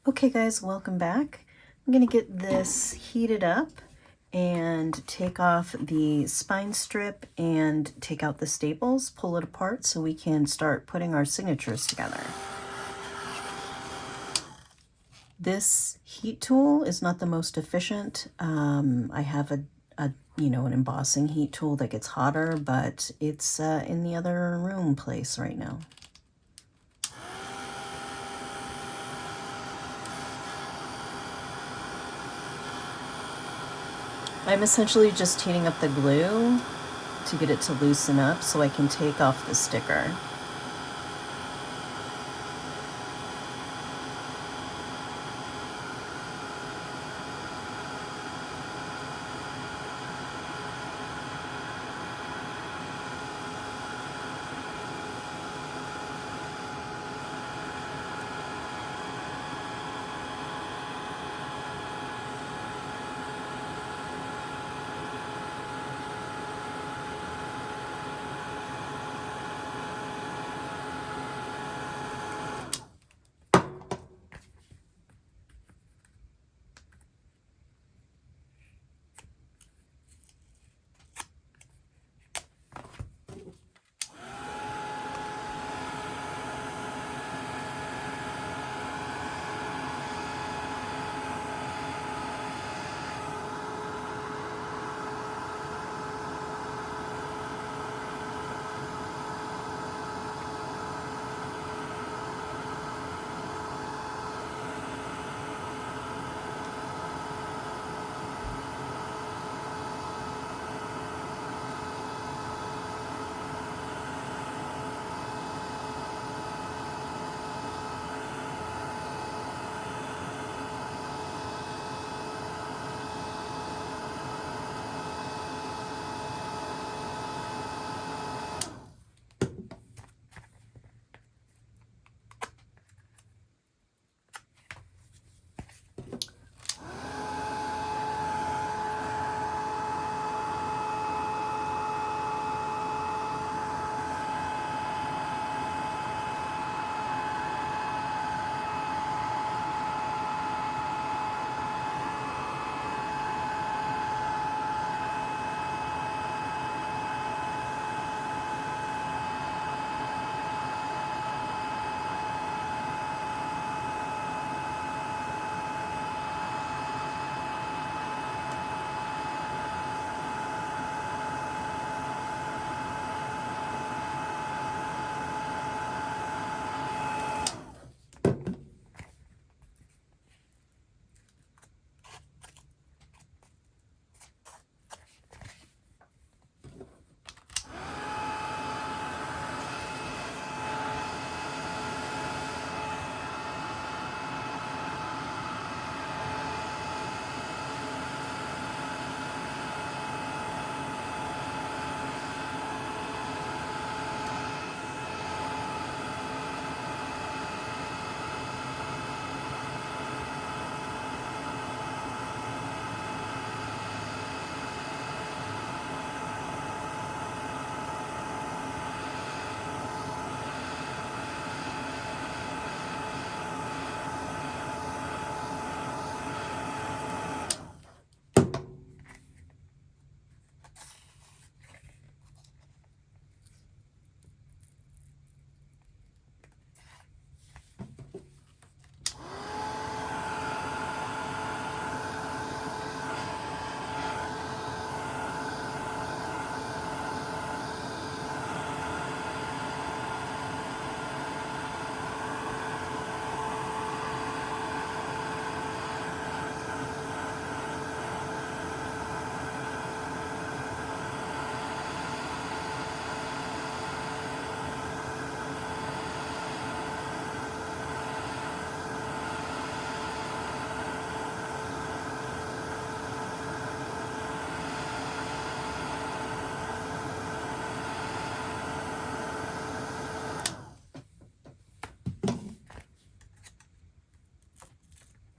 Okay guys, welcome back. I'm gonna get this heated up and take off the spine strip and take out the staples, pull it apart so we can start putting our signatures together. This heat tool is not the most efficient. I have an embossing heat tool that gets hotter, but it's in the other room place right now. I'm essentially just heating up the glue to get it to loosen up so I can take off the sticker.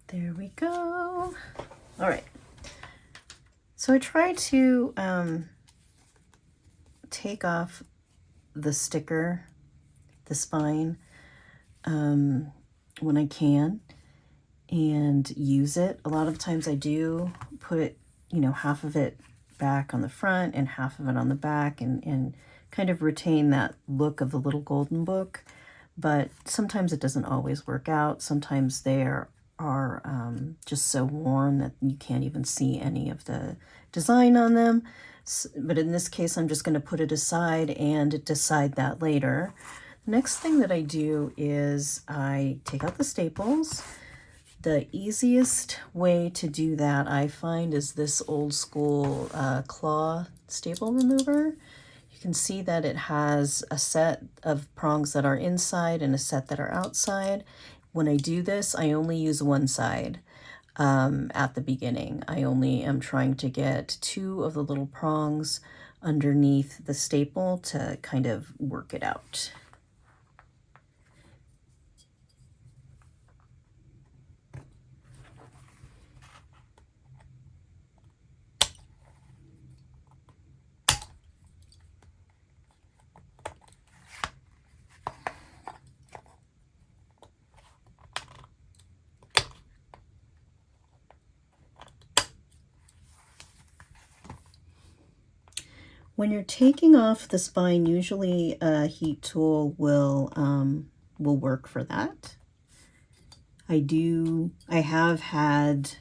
There we go. All right. So I try to take off the sticker, the spine, when I can. and use it. A lot of times I do put, you know, half of it back on the front and half of it on the back, and kind of retain that look of the little golden book. But sometimes it doesn't always work out. Sometimes they are just so worn that you can't even see any of the design on them. But in this case, I'm just going to put it aside and decide that later. The next thing that I do is I take out the staples. The easiest way to do that, I find, is this old school claw staple remover. You can see that it has a set of prongs that are inside and a set that are outside. When I do this, I only use one side at the beginning. I only am trying to get 2 of the little prongs underneath the staple to kind of work it out. When you're taking off the spine, usually a heat tool will work for that. I have had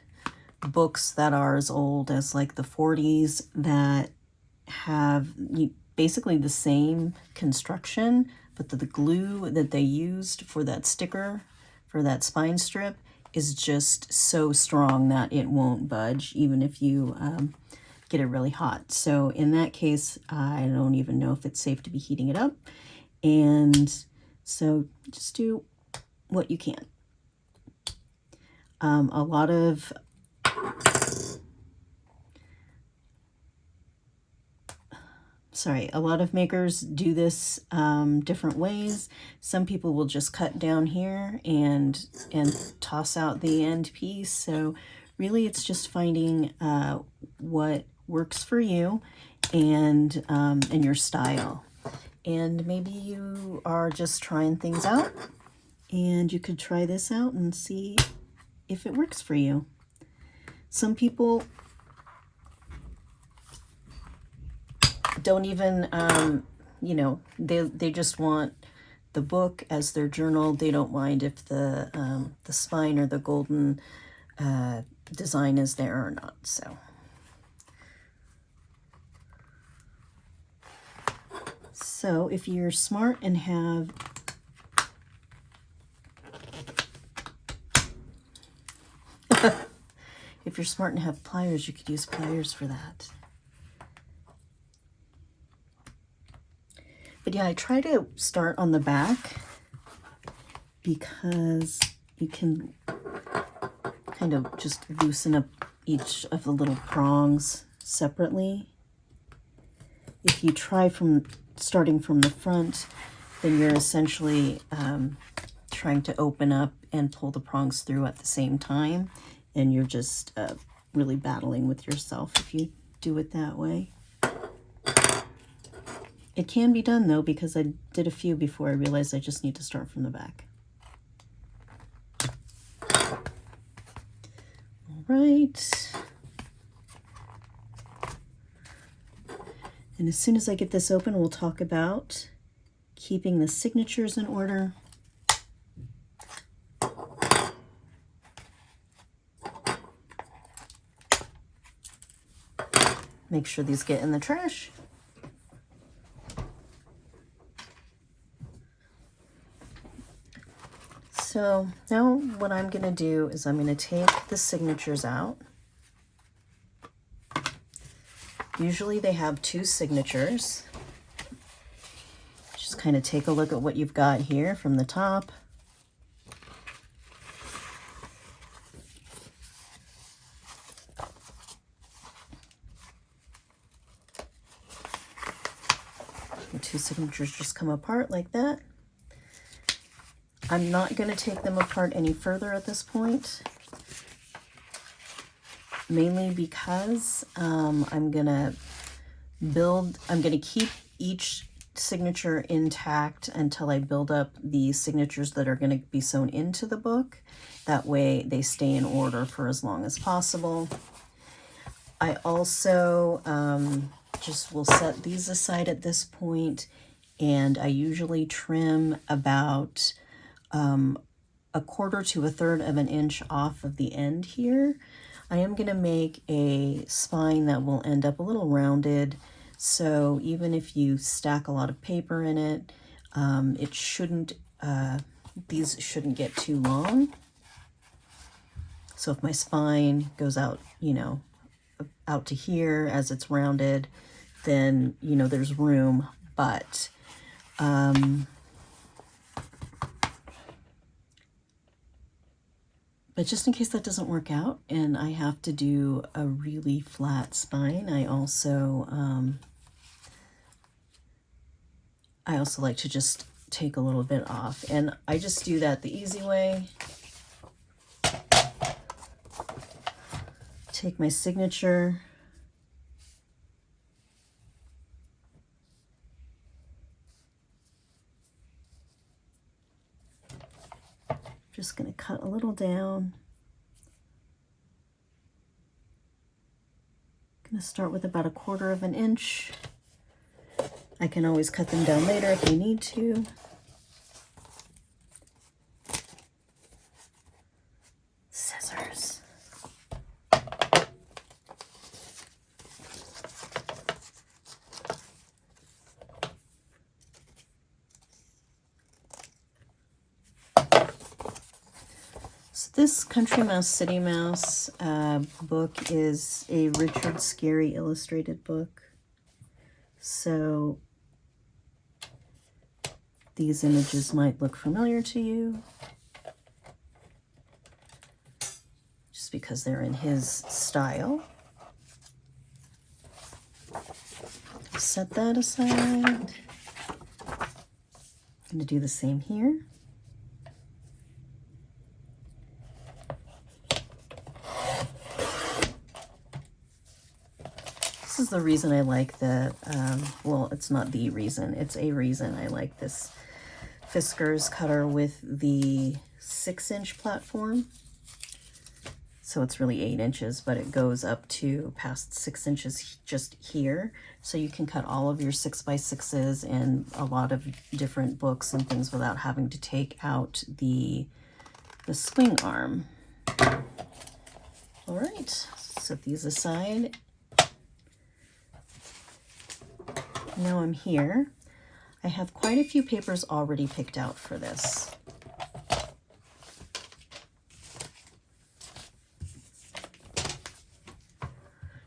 books that are as old as like the 40s that have basically the same construction, but the glue that they used for that sticker, for that spine strip, is just so strong that it won't budge, even if you get it really hot. So in that case, I don't even know if it's safe to be heating it up. And so just do what you can. A lot of makers do this different ways. Some people will just cut down here and toss out the end piece. So really it's just finding what works for you and your style. And maybe you are just trying things out, and you could try this out and see if it works for you. Some people don't even, you know, they just want the book as their journal. They don't mind if the spine or the golden design is there or not. So if you're smart and have if you're smart and have pliers, you could use pliers for that. But yeah, I try to start on the back because you can kind of just loosen up each of the little prongs separately. If you try starting from the front, then you're essentially trying to open up and pull the prongs through at the same time, and you're just really battling with yourself if you do it that way. It can be done though, because I did a few before I realized I just need to start from the back. All right. And as soon as I get this open, we'll talk about keeping the signatures in order. Make sure these get in the trash. So now what I'm going to do is I'm going to take the signatures out. Usually they have 2 signatures. Just kind of take a look at what you've got here from the top. The 2 signatures just come apart like that. I'm not going to take them apart any further at this point, mainly because I'm going to keep each signature intact until I build up the signatures that are going to be sewn into the book. That way they stay in order for as long as possible. I also just will set these aside at this point, and I usually trim about a quarter to a third of an inch off of the end here. I am going to make a spine that will end up a little rounded, so even if you stack a lot of paper in it, it shouldn't, these shouldn't get too long. So if my spine goes out, you know, out to here as it's rounded, then, you know, there's room, but just in case that doesn't work out and I have to do a really flat spine, I also like to just take a little bit off. And I just do that the easy way. Take my signature. Just going to cut a little down. Going to start with about a quarter of an inch. I can always cut them down later if I need to. Scissors. This Country Mouse City Mouse book is a Richard Scarry illustrated book. So these images might look familiar to you just because they're in his style. Set that aside. I'm going to do the same here. This is the reason I like the, well, it's not the reason, it's a reason I like this Fiskars cutter with the 6-inch platform. So it's really 8 inches, but it goes up to past 6 inches just here. So you can cut all of your 6x6s and a lot of different books and things without having to take out the swing arm. All right, set these aside. Now I'm here. I have quite a few papers already picked out for this.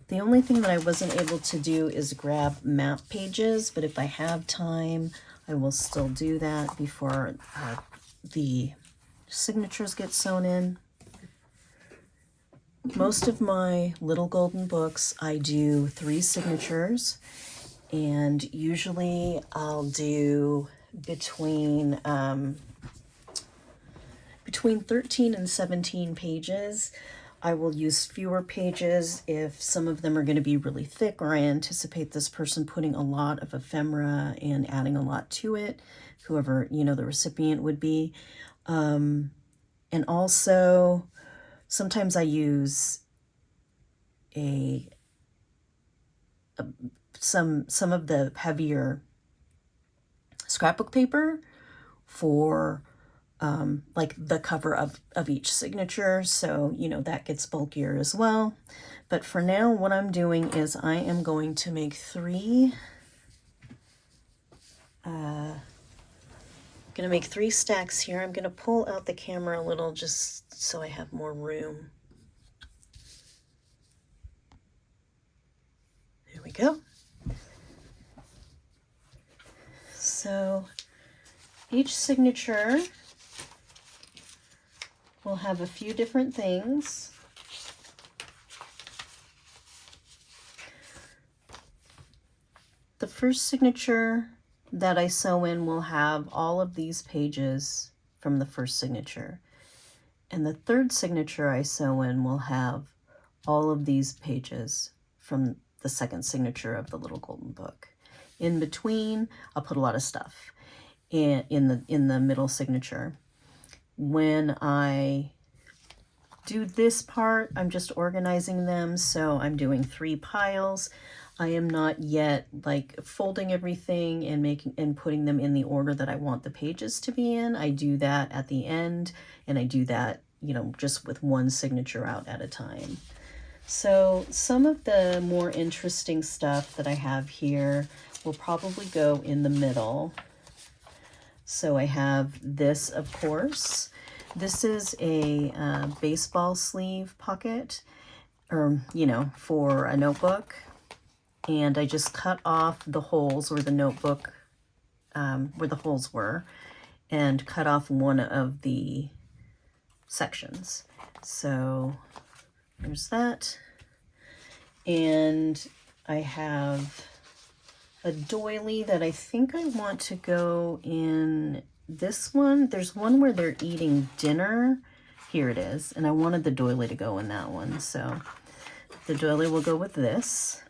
The only thing that I wasn't able to do is grab map pages, but if I have time, I will still do that before the signatures get sewn in. Most of my Little Golden books, I do 3 signatures. And usually I'll do between 13 and 17 pages. I will use fewer pages if some of them are going to be really thick, or I anticipate this person putting a lot of ephemera and adding a lot to it, whoever, you know, the recipient would be. And also sometimes I use some of the heavier scrapbook paper for like the cover of each signature, so you know that gets bulkier as well. But for now, what I'm doing is I am going to make 3 stacks here. I'm going to pull out the camera a little just so I have more room. There we go. So each signature will have a few different things. The first signature that I sew in will have all of these pages from the first signature. And the third signature I sew in will have all of these pages from the second signature of the Little Golden book. In between, I'll put a lot of stuff in the middle signature. When I do this part, I'm just organizing them, so I'm doing 3 piles. I am not yet like folding everything and putting them in the order that I want the pages to be in. I do that at the end, and I do that, you know, just with one signature out at a time. So some of the more interesting stuff that I have here will probably go in the middle. So I have this, of course. This is a baseball sleeve pocket, or, you know, for a notebook. And I just cut off the holes where the notebook, where the holes were, and cut off one of the sections. So there's that. And I have a doily that I think I want to go in this one. There's one where they're eating dinner. Here it is. And I wanted the doily to go in that one. So the doily will go with this.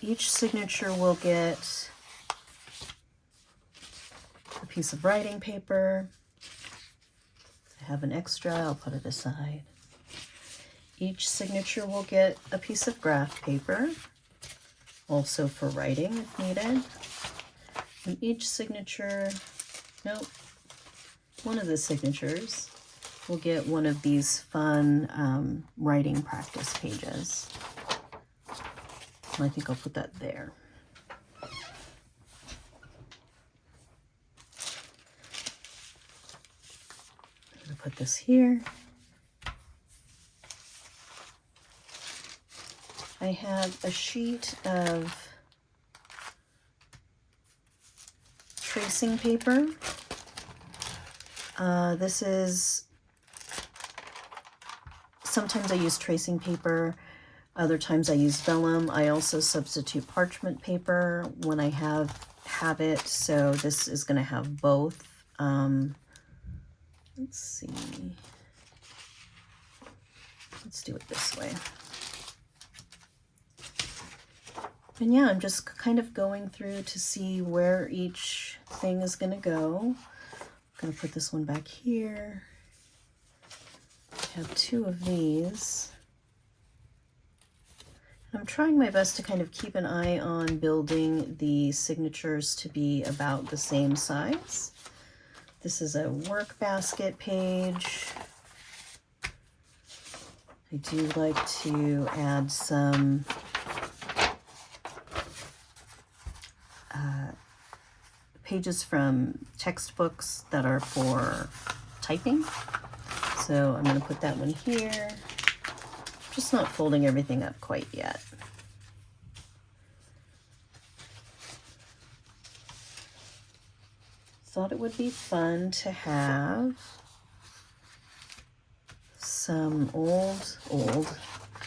Each signature will get a piece of writing paper. I have an extra, I'll put it aside. Each signature will get a piece of graph paper, also for writing if needed. And each signature, nope, one of the signatures will get one of these fun writing practice pages. And I think I'll put that there. I'm going to put this here. I have a sheet of tracing paper. This is, sometimes I use tracing paper, other times I use vellum. I also substitute parchment paper when I have it, so this is going to have both. Let's see. Let's do it this way. And yeah, I'm just kind of going through to see where each thing is going to go. I'm going to put this one back here. I have 2 of these. I'm trying my best to kind of keep an eye on building the signatures to be about the same size. This is a work basket page. I do like to add some pages from textbooks that are for typing. So I'm going to put that one here. Just not folding everything up quite yet. Thought it would be fun to have some old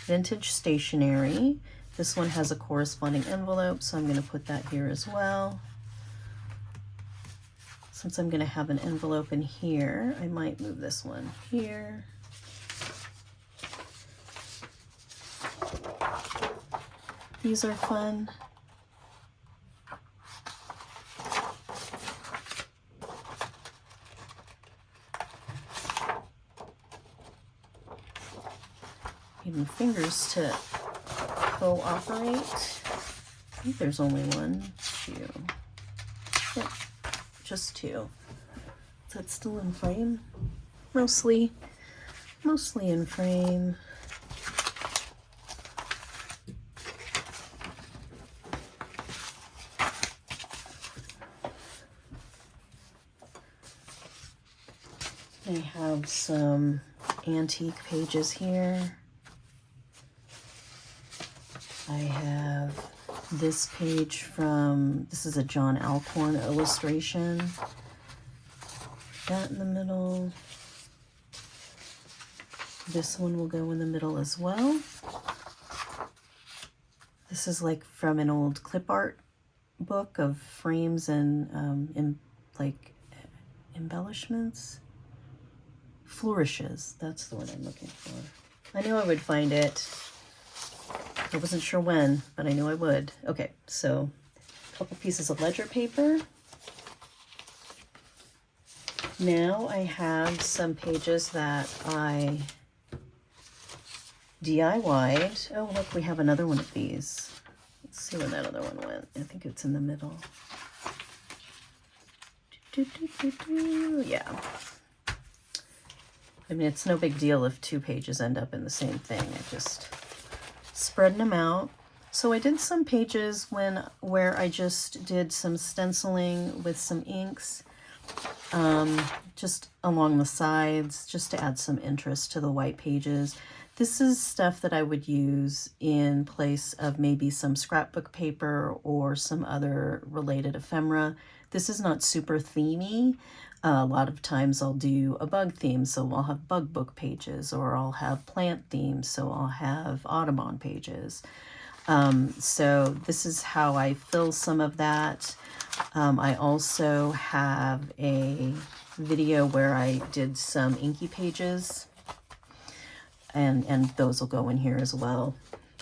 vintage stationery. This one has a corresponding envelope, so I'm going to put that here as well. Since I'm going to have an envelope in here, I might move this one here. These are fun. Need my fingers to cooperate. I think there's only 1, 2. Yep, just 2. Is that still in frame? Mostly in frame. I have some antique pages here. I have this page from, this is a John Alcorn illustration. That in the middle. This one will go in the middle as well. This is like from an old clip art book of frames and like embellishments. Flourishes, that's the word I'm looking for. I knew I would find it. I wasn't sure when, but I knew I would. Okay, so a couple pieces of ledger paper. Now I have some pages that I DIY'd. Oh, look, we have another one of these. Let's see where that other one went. I think it's in the middle. Yeah. I mean, it's no big deal if two pages end up in the same thing. I just spreading them out. So I did some pages where I just did some stenciling with some inks, just along the sides, just to add some interest to the white pages. This is stuff that I would use in place of maybe some scrapbook paper or some other related ephemera. This is not super themey. A lot of times I'll do a bug theme, so I'll have bug book pages, or I'll have plant themes, so I'll have Audubon pages. So this is how I fill some of that. I also have a video where I did some inky pages, and those will go in here as well.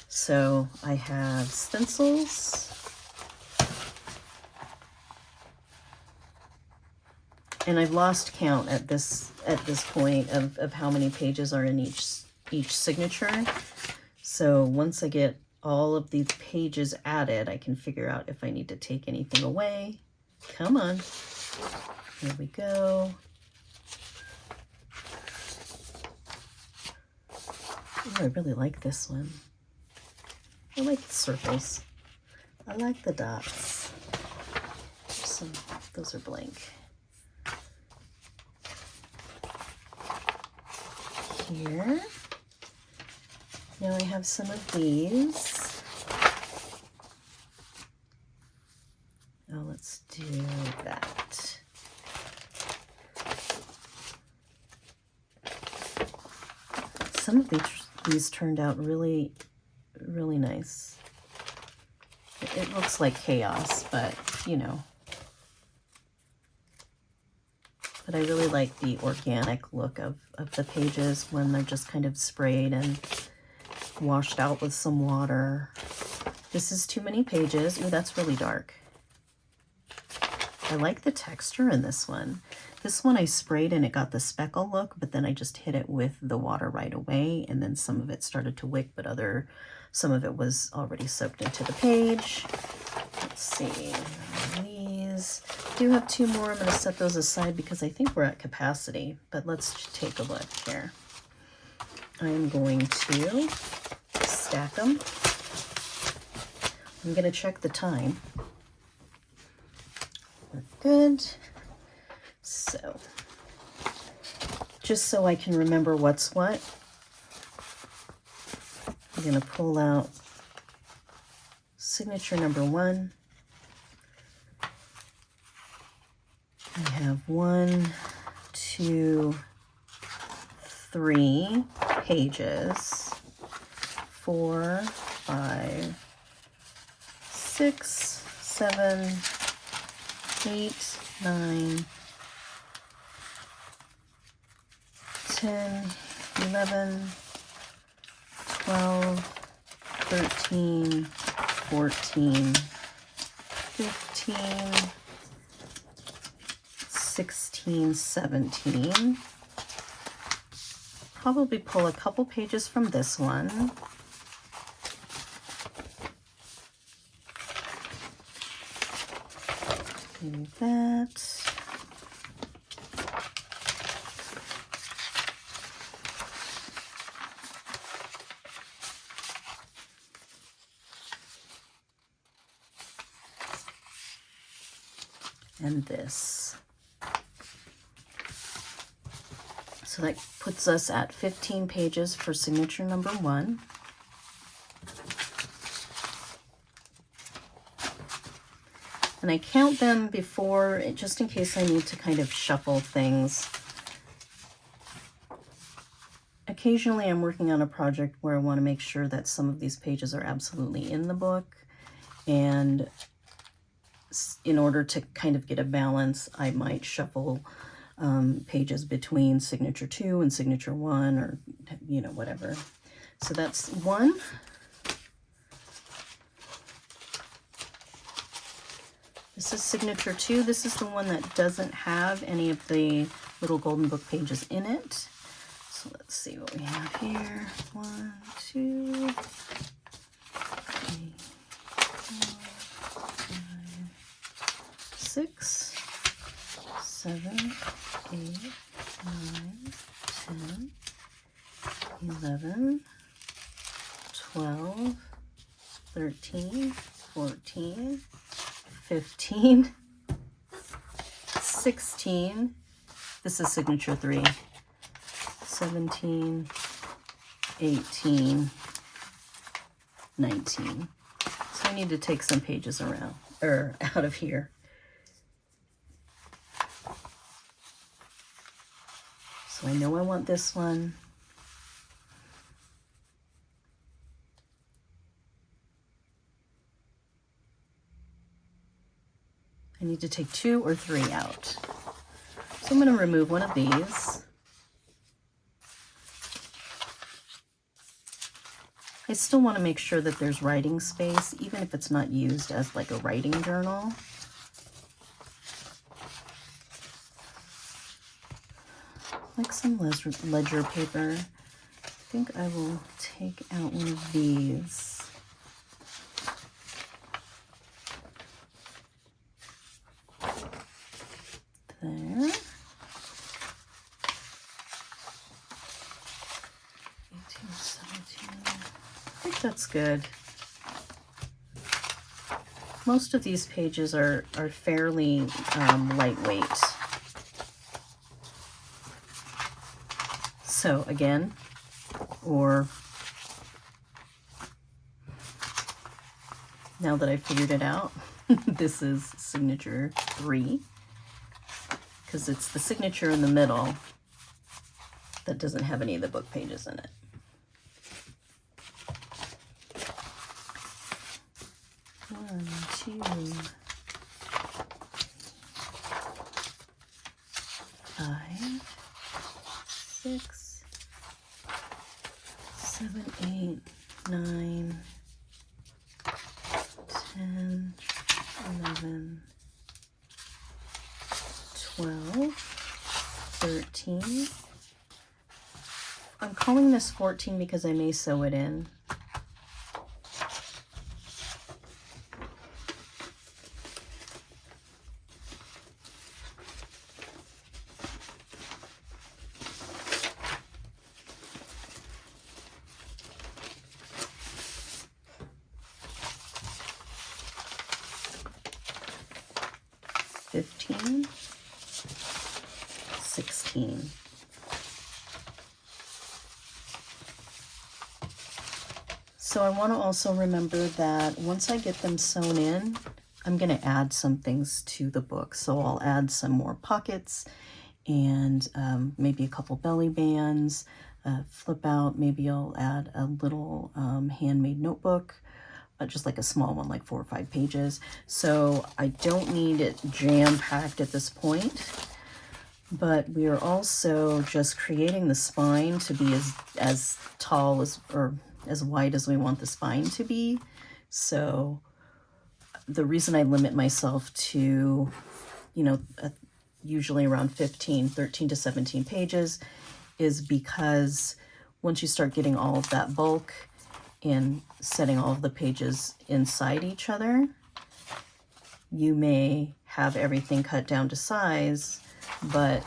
So I have stencils. And I've lost count at this point of how many pages are in each signature. So once I get all of these pages added, I can figure out if I need to take anything away. Come on. Here we go. Oh, I really like this one. I like the circles. I like the dots. Those are blank. Here. Now I have some of these. Oh, let's do that. Some of these turned out really, really nice. It looks like chaos, but you know. But I really like the organic look of the pages when they're just kind of sprayed and washed out with some water. This is too many pages. Ooh, that's really dark. I like the texture in this one. This one I sprayed and it got the speckle look, but then I just hit it with the water right away, and then some of it started to wick, but some of it was already soaked into the page. Let's see. These do have two more. I'm going to set those aside because I think we're at capacity, but let's take a look here. I'm going to stack them. I'm going to check the time. We're good. So, just so I can remember what's what, I'm going to pull out signature number 1. I have 1, 2, 3 pages, 4, 5, 6, 7, 8, 9, 10, 11, 12, 13, 14, 15, 16, 17. Probably pull a couple pages from this one. Do that. And this. So that puts us at 15 pages for signature number 1. And I count them before, just in case I need to kind of shuffle things. Occasionally I'm working on a project where I want to make sure that some of these pages are absolutely in the book, and in order to kind of get a balance, I might shuffle pages between signature 2 and signature 1, or, you know, whatever. So that's one. This is signature 2. This is the one that doesn't have any of the little golden book pages in it. So let's see what we have here. 1, 2, 3, 4, 5, 6, 7, 8, 9, 10, 11, 12, 13, 14, 15, 16. This is signature 3. 17, 18, 19. So I need to take some pages around, or out of here. So I know I want this one. I need to take 2 or 3 out. So I'm going to remove one of these. I still want to make sure that there's writing space, even if it's not used as like a writing journal. Like some ledger paper. I think I will take out one of these. There. 18, 17. I think that's good. Most of these pages are fairly lightweight. So again, or now that I figured it out, this is signature 3, because it's the signature in the middle that doesn't have any of the book pages in it. One, 2, 5, 6, 7, 8, 9, 10, 11, 12, 13. I'm calling this 14 because I may sew it in. So I want to also remember that once I get them sewn in, I'm going to add some things to the book. So I'll add some more pockets and maybe a couple belly bands, flip out. Maybe I'll add a little handmade notebook, just like a small one, like 4 or 5 pages. So I don't need it jam-packed at this point, but we are also just creating the spine to be as tall as, or as wide as we want the spine to be. So the reason I limit myself to, you know, usually around 13 to 17 pages is because once you start getting all of that bulk and setting all of the pages inside each other, you may have everything cut down to size, but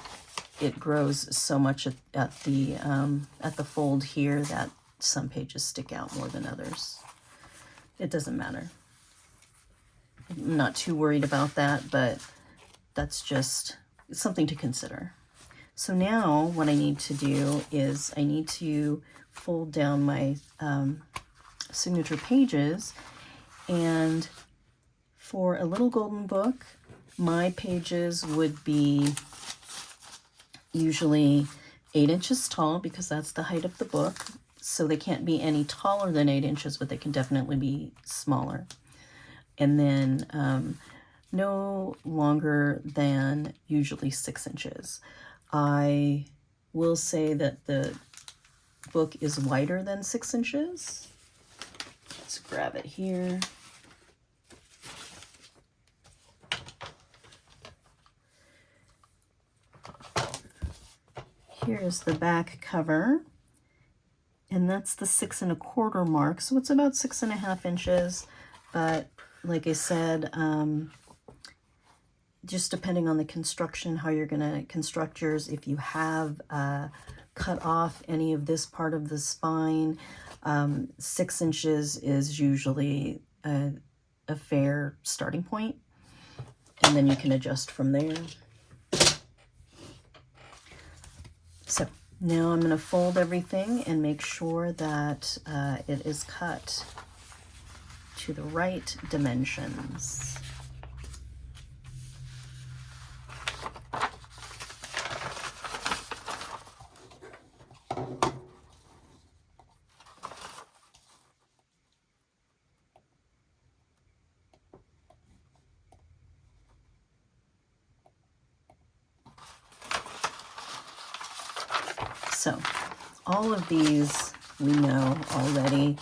it grows so much at the fold here that some pages stick out more than others. It doesn't matter. I'm not too worried about that, but that's just something to consider. So now what I need to do is I need to fold down my signature pages, and for a little golden book, my pages would be usually 8 inches tall because that's the height of the book. So they can't be any taller than 8 inches, but they can definitely be smaller. And then no longer than usually 6 inches. I will say that the book is wider than 6 inches. Let's grab it here. Here's the back cover, and that's the 6 1/4 mark, so it's about 6.5 inches. But like I said, just depending on the construction, how you're going to construct yours, if you have cut off any of this part of the spine, 6 inches is usually a fair starting point, and then you can adjust from there. So now I'm going to fold everything and make sure that it is cut to the right dimensions. So all of these we know already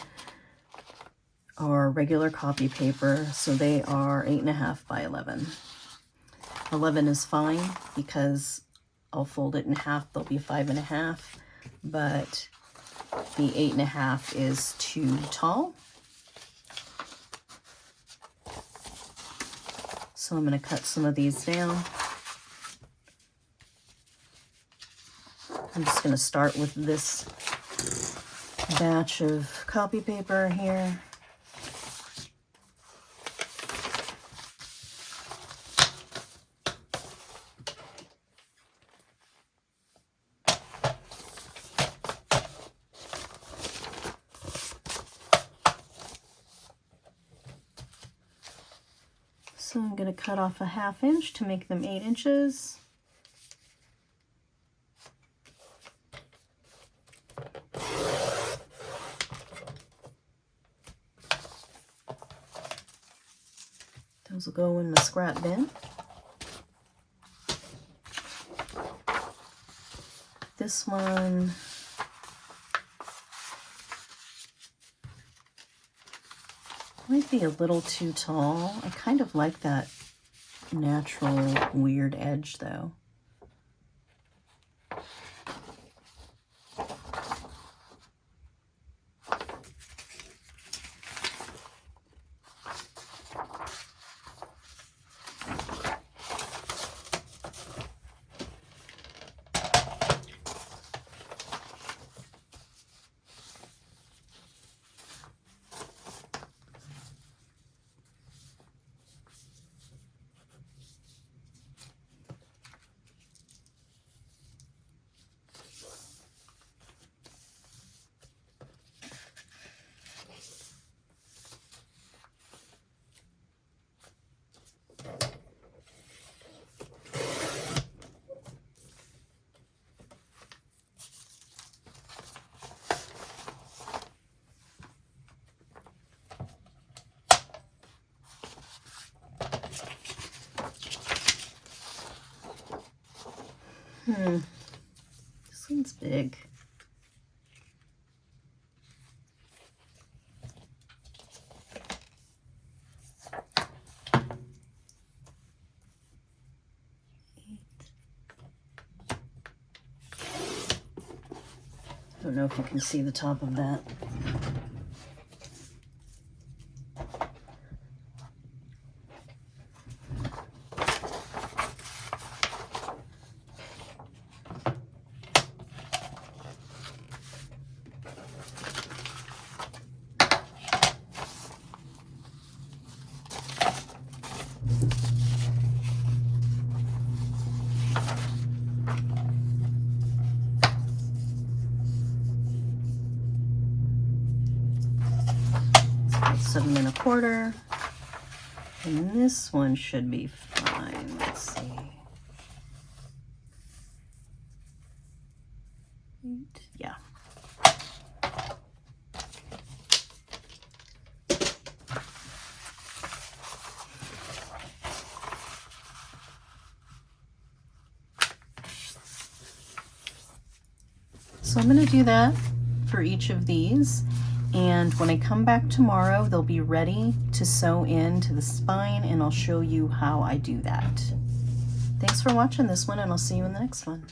are regular copy paper, so they are 8.5 by 11. 11 is fine because I'll fold it in half, they'll be 5.5, but the 8.5 is too tall. So I'm going to cut some of these down. I'm just going to start with this batch of copy paper here. So I'm going to cut off a 1/2 inch to make them 8 inches. Those will go in the scrap bin. This one might be a little too tall. I kind of like that natural weird edge though. This one's big. I don't know if you can see the top of that. About 7 1/4, and this one should be fine. Let's see. 8, yeah. So I'm going to do that for each of these, and when I come back tomorrow they'll be ready to sew into the spine, and I'll show you how I do that. Thanks for watching this one, and I'll see you in the next one.